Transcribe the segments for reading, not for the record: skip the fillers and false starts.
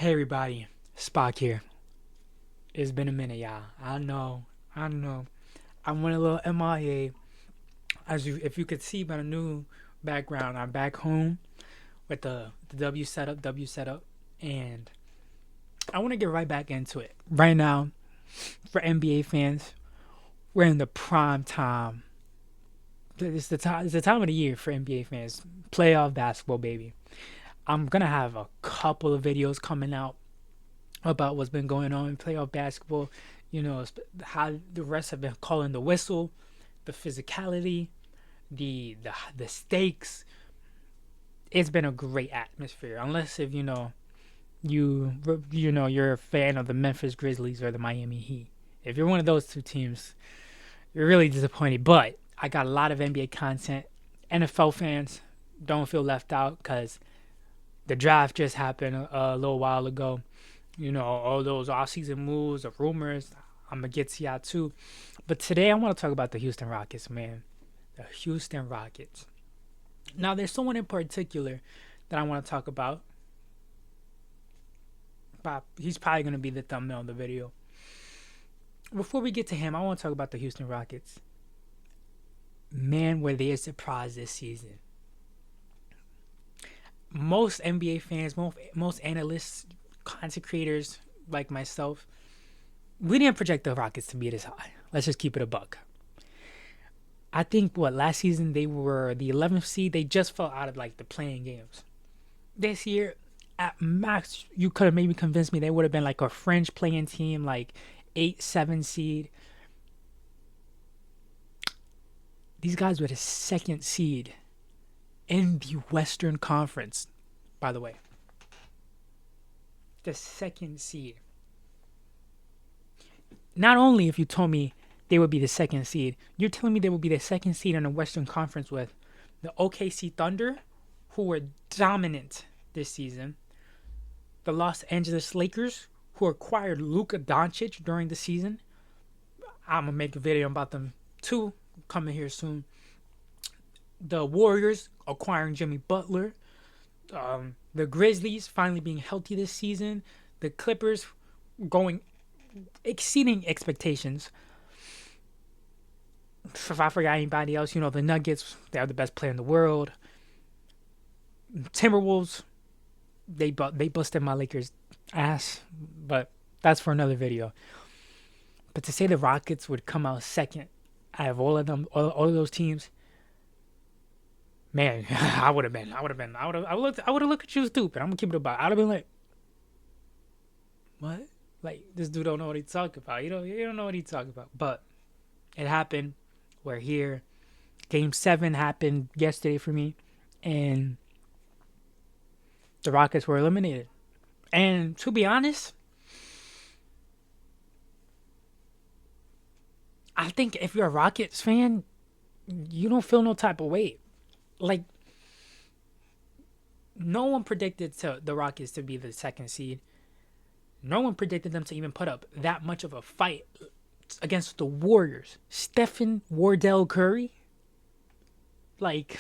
Hey everybody, Spock here. It's been a minute, y'all. I know. I went a little MIA. If you could see by the new background, I'm back home with the W setup, and I want to get right back into it. Right now, for NBA fans, we're in the prime time. It's the time. It's the time of the year for NBA fans. Playoff basketball, baby. I'm gonna have a couple of videos coming out about what's been going on in playoff basketball. How the refs have been calling the whistle, the physicality, the stakes. It's been a great atmosphere. Unless if you're a fan of the Memphis Grizzlies or the Miami Heat. If you're one of those two teams, you're really disappointed. But I got a lot of NBA content. NFL fans don't feel left out because the draft just happened a little while ago. All those off-season moves, the rumors. I'm gonna get to y'all too, but today I want to talk about the Houston Rockets, man. The Houston Rockets. Now, there's someone in particular that I want to talk about. He's probably gonna be the thumbnail of the video. Before we get to him, I want to talk about the Houston Rockets. Man, were they a surprise this season? Most NBA fans, most analysts, content creators like myself, we didn't project the Rockets to be this high. Let's just keep it a buck. I think last season they were the 11th seed. They just fell out of like the playing games. This year, at max, you could have maybe convinced me they would have been like a fringe playing team, like 8-7 seed. These guys were the second seed in the Western Conference, by the way. The second seed. Not only if you told me they would be the second seed, you're telling me they would be the second seed in the Western Conference with the OKC Thunder, who were dominant this season, the Los Angeles Lakers, who acquired Luka Doncic during the season. I'm going to make a video about them too, coming here soon. The Warriors acquiring Jimmy Butler. The Grizzlies finally being healthy this season. The Clippers exceeding expectations. If I forgot anybody else, the Nuggets, they are the best player in the world. Timberwolves, they busted my Lakers' ass, but that's for another video. But to say the Rockets would come out second out of all of them, all of those teams, man, I would have looked at you stupid. I'm gonna keep it about. I'd have been like, what? Like, this dude don't know what he's talking about. You don't know what he's talking about. But it happened. We're here. Game 7 happened yesterday for me, and the Rockets were eliminated. And to be honest, I think if you're a Rockets fan, you don't feel no type of weight. Like, no one predicted the Rockets to be the second seed. No one predicted them to even put up that much of a fight against the Warriors. Stephen Wardell Curry. Like,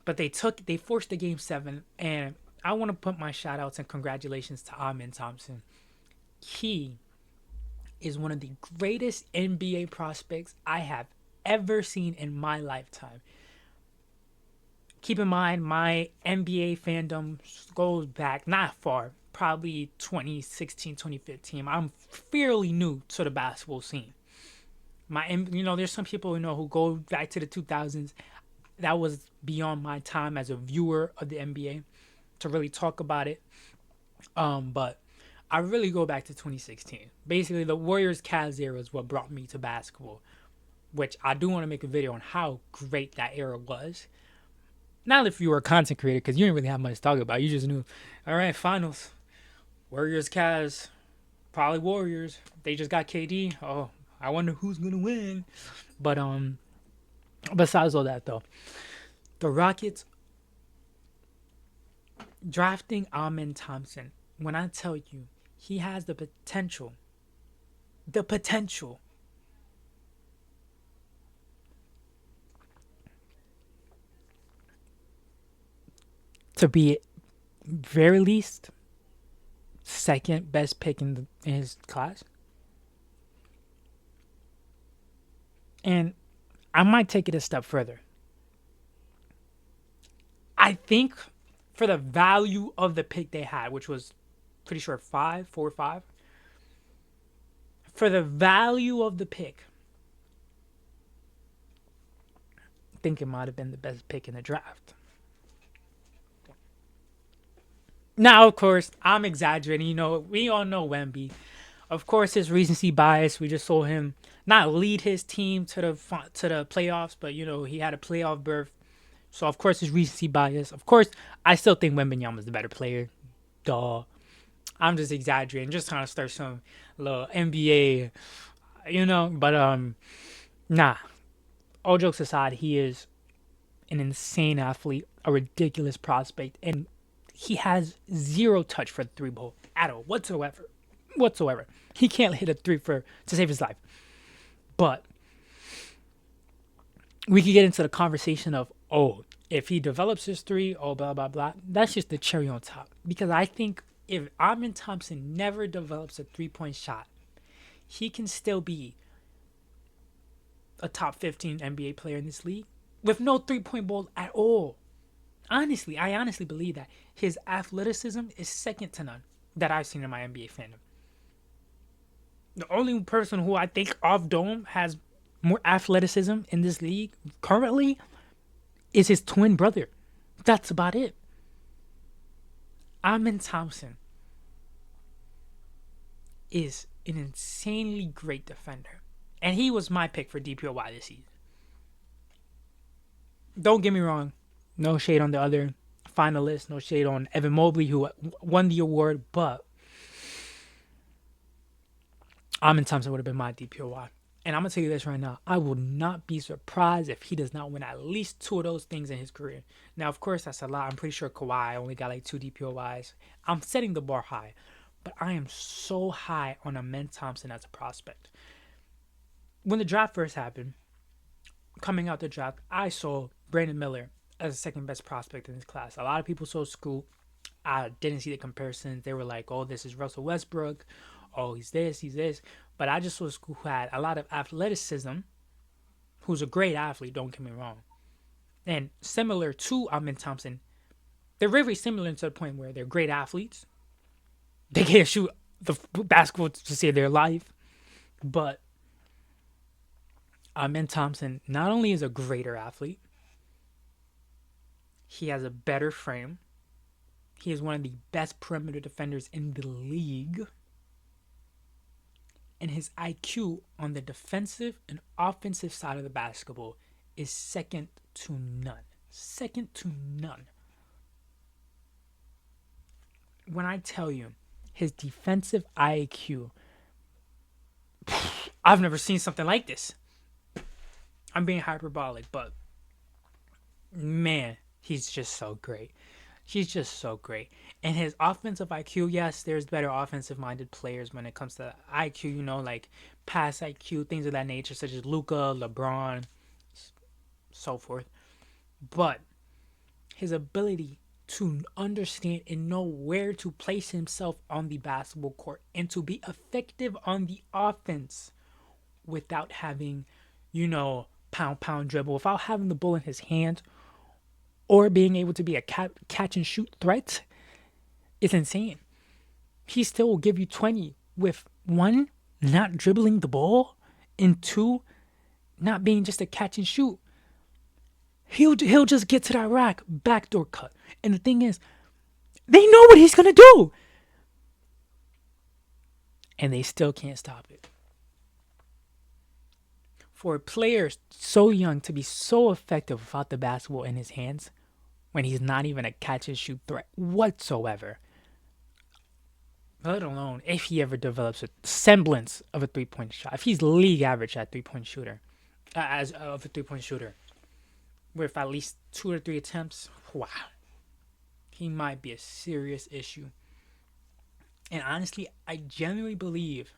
but they forced the game 7, and I want to put my shout outs and congratulations to Amen Thompson. He is one of the greatest NBA prospects I have ever seen in my lifetime. Keep in mind, my NBA fandom goes back not far, probably 2016, 2015. I'm fairly new to the basketball scene. There's some people who go back to the 2000s. That was beyond my time as a viewer of the NBA to really talk about it. But I really go back to 2016. Basically, the Warriors Cavs era is what brought me to basketball, which I do want to make a video on how great that era was. Not if you were a content creator, because you didn't really have much to talk about. You just knew, all right, finals, Warriors Cavs, probably Warriors. They just got KD. Oh, I wonder who's gonna win. But besides all that though, the Rockets drafting Amen Thompson. When I tell you, he has the potential to be, very least, second best pick in his class. And I might take it a step further. I think for the value of the pick they had, which was pretty sure 4 or 5, for the value of the pick, I think it might have been the best pick in the draft. Now, of course, I'm exaggerating. We all know Wemby. Of course, his recency bias. We just saw him not lead his team to the playoffs, but he had a playoff berth. So of course, his recency bias. Of course, I still think Wembanyama is the better player. Duh. I'm just exaggerating, just trying to start some little NBA, But nah. All jokes aside, he is an insane athlete, a ridiculous prospect, and he has zero touch for the three ball at all whatsoever. He can't hit a three to save his life. But we could get into the conversation of, if he develops his three, blah blah blah. That's just the cherry on top. Because I think if Amin Thompson never develops a 3-point shot, he can still be a top 15 NBA player in this league with no 3-point ball at all. I honestly believe that his athleticism is second to none that I've seen in my NBA fandom. The only person who I think off dome has more athleticism in this league currently is his twin brother. That's about it. Amin Thompson is an insanely great defender. And he was my pick for DPOY this season. Don't get me wrong. No shade on the other finalists. No shade on Evan Mobley, who won the award. But Amin Thompson would have been my DPOY. And I'm going to tell you this right now. I will not be surprised if he does not win at least 2 of those things in his career. Now, of course, that's a lot. I'm pretty sure Kawhi only got like 2 DPOYs. I'm setting the bar high. But I am so high on Amin Thompson as a prospect. When the draft first happened, coming out the draft, I saw Brandon Miller as the second best prospect in his class. A lot of people saw Scoot. I didn't see the comparisons. They were like, this is Russell Westbrook. He's this. But I just saw Scoot who had a lot of athleticism, who's a great athlete, don't get me wrong. And similar to Amin Thompson, they're very similar to the point where they're great athletes. They can't shoot the basketball to save their life. But Amin Thompson not only is a greater athlete, he has a better frame. He is one of the best perimeter defenders in the league. And his IQ on the defensive and offensive side of the basketball is second to none. Second to none. When I tell you his defensive IQ, I've never seen something like this. I'm being hyperbolic, but man, he's just so great. He's just so great. And his offensive IQ, yes, there's better offensive-minded players when it comes to IQ, like pass IQ, things of that nature, such as Luka, LeBron, so forth. But his ability to understand and know where to place himself on the basketball court and to be effective on the offense without having, pound dribble, without having the ball in his hand or being able to be a catch and shoot threat, is insane. He still will give you 20 with 1, not dribbling the ball, and 2, not being just a catch and shoot. He'll just get to that rack, backdoor cut. And the thing is, they know what he's going to do. And they still can't stop it. For a player so young to be so effective without the basketball in his hands, when he's not even a catch and shoot threat whatsoever, let alone if he ever develops a semblance of a 3-point shot, if he's league average at 3-point shooter, as of a 3-point shooter, with at least 2 or 3 attempts, wow, he might be a serious issue. And honestly, I genuinely believe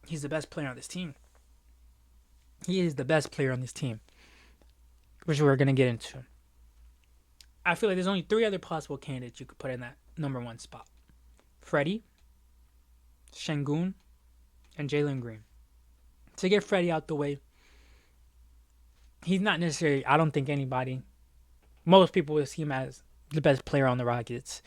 he's the best player on this team. He is the best player on this team, which we're going to get into. I feel like there's only three other possible candidates you could put in that number one spot: Freddie, Şengün, and Jalen Green. To get Freddie out the way, he's not necessarily. I don't think anybody, most people would see him as the best player on the Rockets.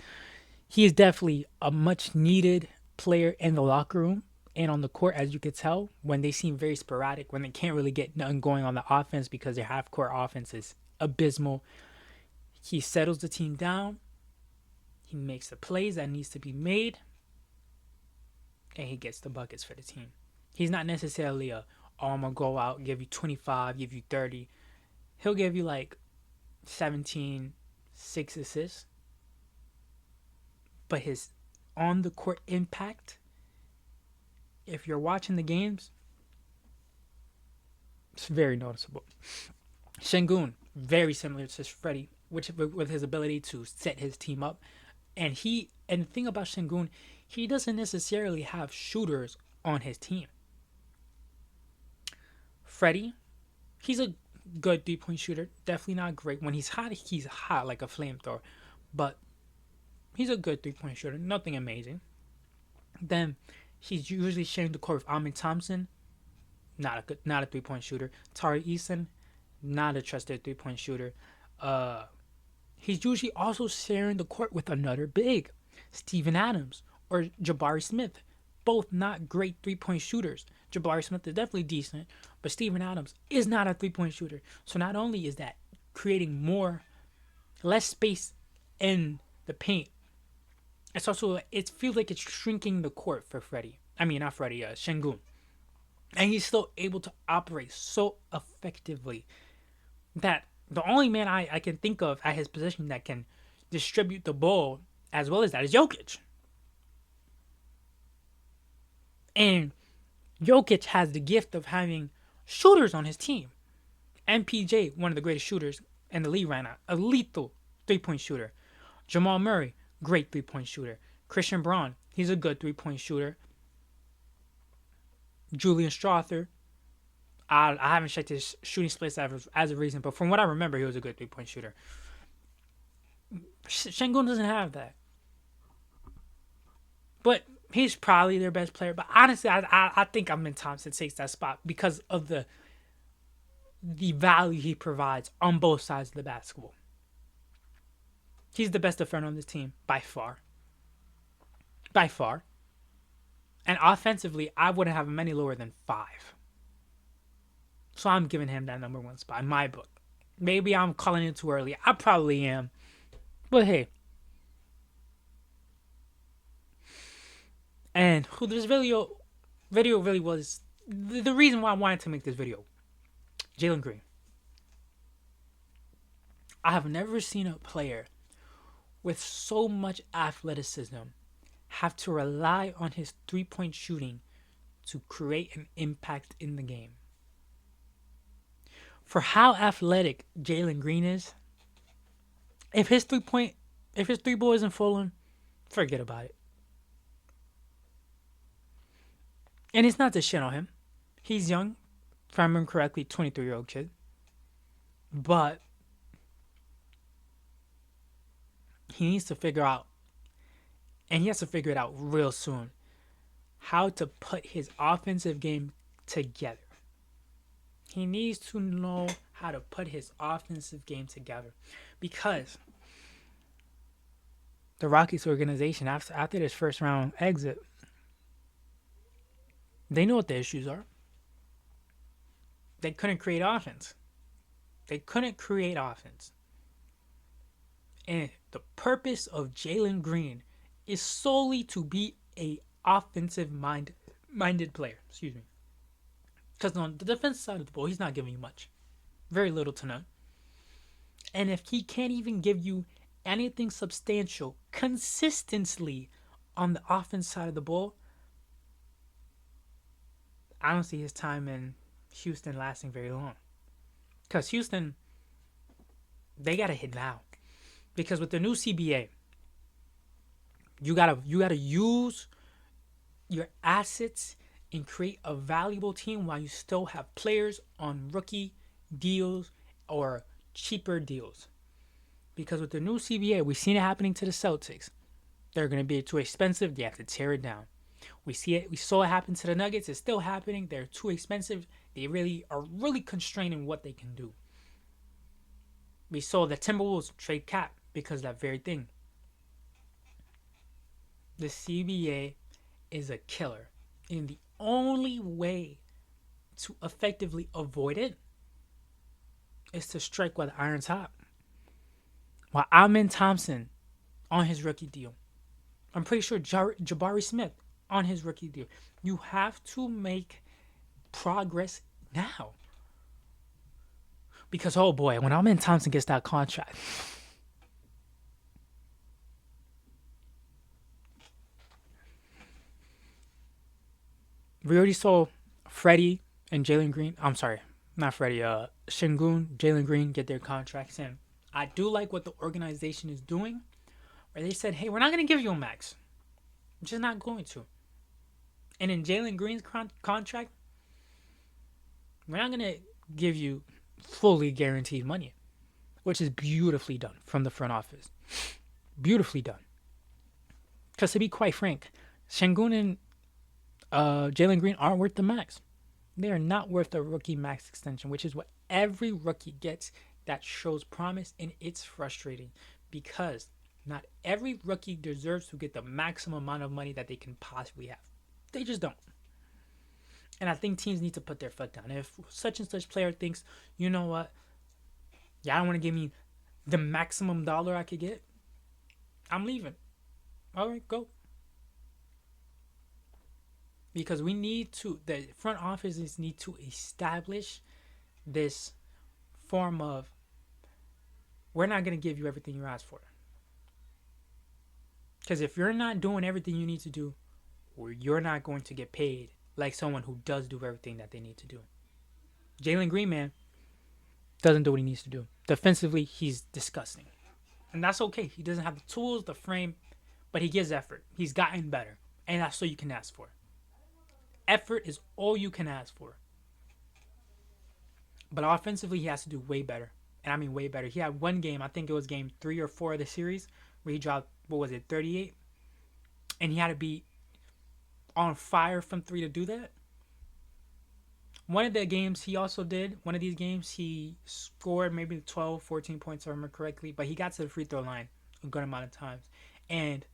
He is definitely a much needed player in the locker room and on the court, as you could tell, when they seem very sporadic, when they can't really get nothing going on the offense because their half court offense is abysmal. He settles the team down. He makes the plays that needs to be made, and he gets the buckets for the team. He's not necessarily I'm going to go out, give you 25, give you 30. He'll give you like 17, 6 assists. But his on the court impact, if you're watching the games, it's very noticeable. Şengün, very similar to Freddie, which with his ability to set his team up. And the thing about Şengün, he doesn't necessarily have shooters on his team. Freddie, he's a good 3-point shooter. Definitely not great. When he's hot like a flamethrower. But he's a good 3-point shooter. Nothing amazing. Then he's usually sharing the court with Amin Thompson. Not a 3-point shooter. Tari Eason, not a trusted 3-point shooter. He's usually also sharing the court with another big, Steven Adams or Jabari Smith. Both not great 3-point shooters. Jabari Smith is definitely decent, but Steven Adams is not a 3-point shooter. So not only is that creating less space in the paint, it's also, it feels like it's shrinking the court for Freddie. I mean, not Freddie, Şengün. And he's still able to operate so effectively that the only man I can think of at his position that can distribute the ball as well as that is Jokic. And Jokic has the gift of having shooters on his team. MPJ, one of the greatest shooters in the league right now, a lethal 3-point shooter. Jamal Murray, great 3-point shooter. Christian Braun, he's a good 3-point shooter. Julian Strother, I haven't checked his shooting splits as of recent, but from what I remember, he was a good 3-point shooter. Şengün doesn't have that. But he's probably their best player. But honestly, I think Amin Thompson takes that spot because of the value he provides on both sides of the basketball. He's the best defender on this team by far. By far. And offensively, I wouldn't have him any lower than 5. So I'm giving him that number one spot in my book. Maybe I'm calling it too early. I probably am. But hey. And who this video really was the reason why I wanted to make this video. Jalen Green. I have never seen a player with so much athleticism have to rely on his 3-point shooting to create an impact in the game. For how athletic Jalen Green is, if his 3 ball isn't falling, forget about it. And it's not to shit on him. He's young, if I remember correctly, 23-year-old kid. But he needs to figure out, and he has to figure it out real soon, how to put his offensive game together. He needs to know how to put his offensive game together. Because the Rockets organization, after this first round exit, they know what the issues are. They couldn't create offense. And the purpose of Jalen Green is solely to be a offensive-minded player. Excuse me. Because on the defensive side of the ball, he's not giving you much. Very little to none. And if he can't even give you anything substantial consistently on the offense side of the ball, I don't see his time in Houston lasting very long. Because Houston, they got to hit now. Because with the new CBA, you gotta use your assets and create a valuable team while you still have players on rookie deals or cheaper deals. Because with the new CBA, we've seen it happening to the Celtics. They're going to be too expensive. They have to tear it down. We see it. We saw it happen to the Nuggets. It's still happening. They're too expensive. They really are really constraining what they can do. We saw the Timberwolves trade Cap because of that very thing. The CBA is a killer. And the only way to effectively avoid it is to strike while the iron's hot. While Amin Thompson on his rookie deal, I'm pretty sure Jabari Smith on his rookie deal. You have to make progress now. Because, oh boy, when Amin Thompson gets that contract, we already saw Freddie and Jalen Green. I'm sorry, not Freddie. Shingun, Jalen Green get their contracts in. I do like what the organization is doing, where they said, "Hey, we're not going to give you a max. We're just not going to." And in Jalen Green's contract, we're not going to give you fully guaranteed money, which is beautifully done from the front office. Beautifully done. Because to be quite frank, Shingun and Jalen Green aren't worth the max. They are not worth a rookie max extension, which is what every rookie gets that shows promise, and it's frustrating because not every rookie deserves to get the maximum amount of money that they can possibly have. They just don't. And I think teams need to put their foot down. If such and such player thinks, you know what, y'all don't want to give me the maximum dollar I could get, I'm leaving. All right, go. Because the front offices need to establish this form of, we're not going to give you everything you asked for. Because if you're not doing everything you need to do, you're not going to get paid like someone who does do everything that they need to do. Jalen Green, man, doesn't do what he needs to do. Defensively, he's disgusting. And that's okay. He doesn't have the tools, the frame, but he gives effort. He's gotten better. And that's all you can ask for. Effort is all you can ask for. But offensively, he has to do way better. And I mean way better. He had one game, I think it was game 3 or 4 of the series, where he dropped, 38? And he had to be on fire from 3 to do that. One of the games he also did, one of these games, he scored maybe 12, 14 points, if I remember correctly, but he got to the free throw line a good amount of times. And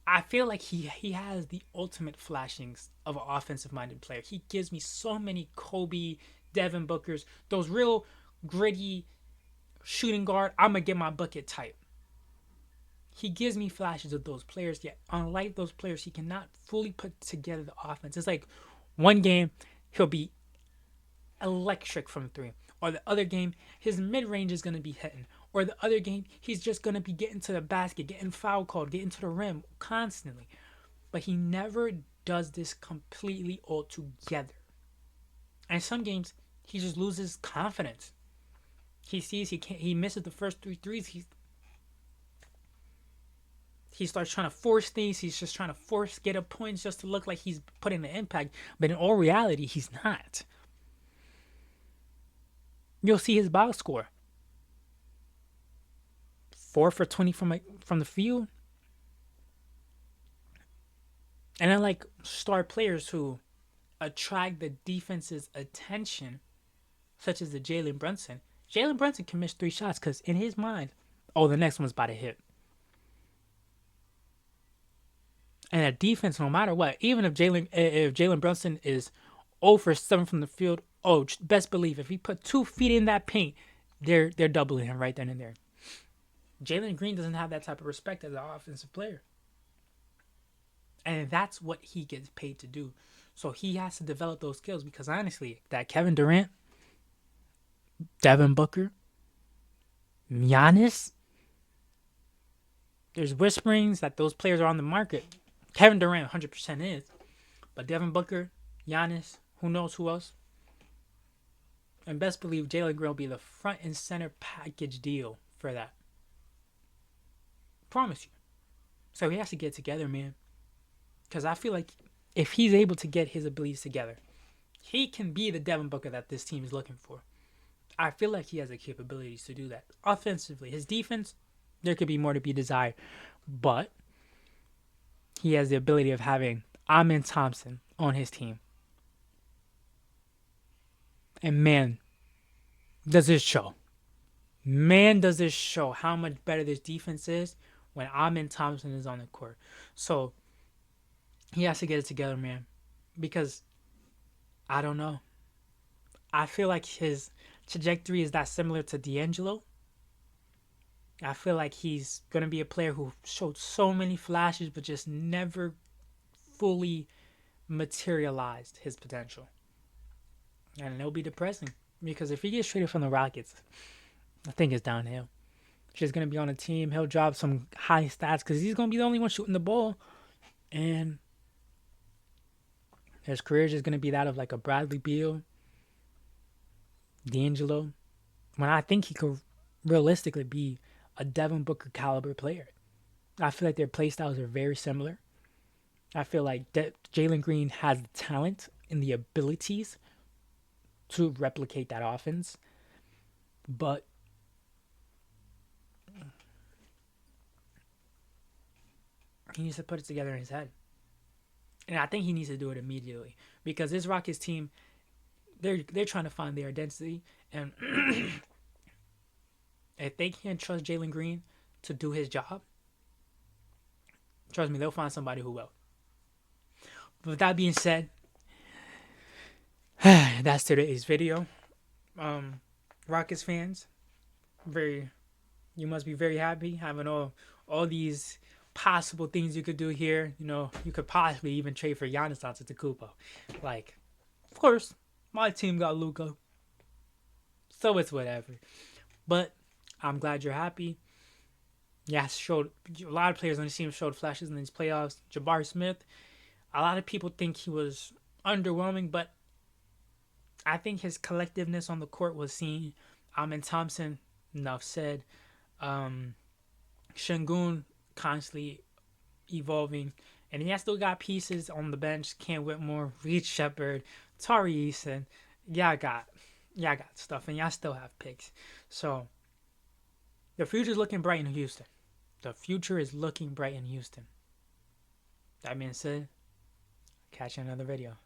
I feel like he has the ultimate flashings of an offensive-minded player. He gives me so many Kobe, Devin Bookers, those real gritty shooting guard, I'm going to get my bucket type. He gives me flashes of those players, yet unlike those players, he cannot fully put together the offense. It's like one game, he'll be electric from 3. Or the other game, his mid-range is going to be hitting. Or the other game, he's just going to be getting to the basket, getting foul called, getting to the rim constantly. But he never does this completely all together. And some games, he just loses confidence. He sees he misses the first 3 threes. He starts trying to force things. He's just trying to get up points just to look like he's putting the impact. But in all reality, he's not. You'll see his box score. 4 for 20 from the field. And then like star players who attract the defense's attention, such as the Jalen Brunson. Jalen Brunson can miss 3 shots because in his mind, oh, the next one's about to hit. And a defense, no matter what, even if Jalen Brunson is 0 for 7 from the field, best believe if he put 2 feet in that paint, they're doubling him right then and there. Jalen Green doesn't have that type of respect as an offensive player. And that's what he gets paid to do. So he has to develop those skills because honestly, that Kevin Durant, Devin Booker, Giannis, there's whisperings that those players are on the market. Kevin Durant 100% is. But Devin Booker, Giannis, who knows who else? And best believe Jalen Green will be the front and center package deal for that. Promise you. So he has to get together, man. Because I feel like if he's able to get his abilities together, he can be the Devin Booker that this team is looking for. I feel like he has the capabilities to do that. Offensively, his defense, There could be more to be desired, but he has the ability of having Amin Thompson on his team. And man, does this show. Man, does this show how much better this defense is when Amin Thompson is on the court. So he has to get it together, man. Because I don't know. I feel like his trajectory is that similar to D'Angelo. I feel like he's going to be a player who showed so many flashes but just never fully materialized his potential. And it'll be depressing because if he gets traded from the Rockets, I think it's downhill. He's going to be on a team. He'll drop some high stats because he's going to be the only one shooting the ball. And his career is just going to be that of like a Bradley Beal, D'Angelo, when I think he could realistically be a Devin Booker caliber player. I feel like their play styles are very similar. I feel like Jalen Green has the talent and the abilities to replicate that offense, but he needs to put it together in his head. And I think he needs to do it immediately because this Rockets team, they're trying to find their identity, and if they can't trust Jalen Green to do his job, trust me, they'll find somebody who will. But with that being said, that's today's video. Rockets fans, you must be very happy having all these possible things you could do here. You know, you could possibly even trade for Giannis Antetokounmpo. Like, of course, my team got Luka, so it's whatever. But I'm glad you're happy. Yeah, showed a lot of players on the team showed flashes in these playoffs. Jabari Smith, a lot of people think he was underwhelming, but I think his collectiveness on the court was seen. Amin Thompson, enough said. Şengün constantly evolving, and he has still got pieces on the bench. Cam Whitmore, Reed Shepherd, Tari Eason. I got stuff, and y'all still have picks. So the future's looking bright in Houston. The future is looking bright in Houston. That being said, catch you in another video.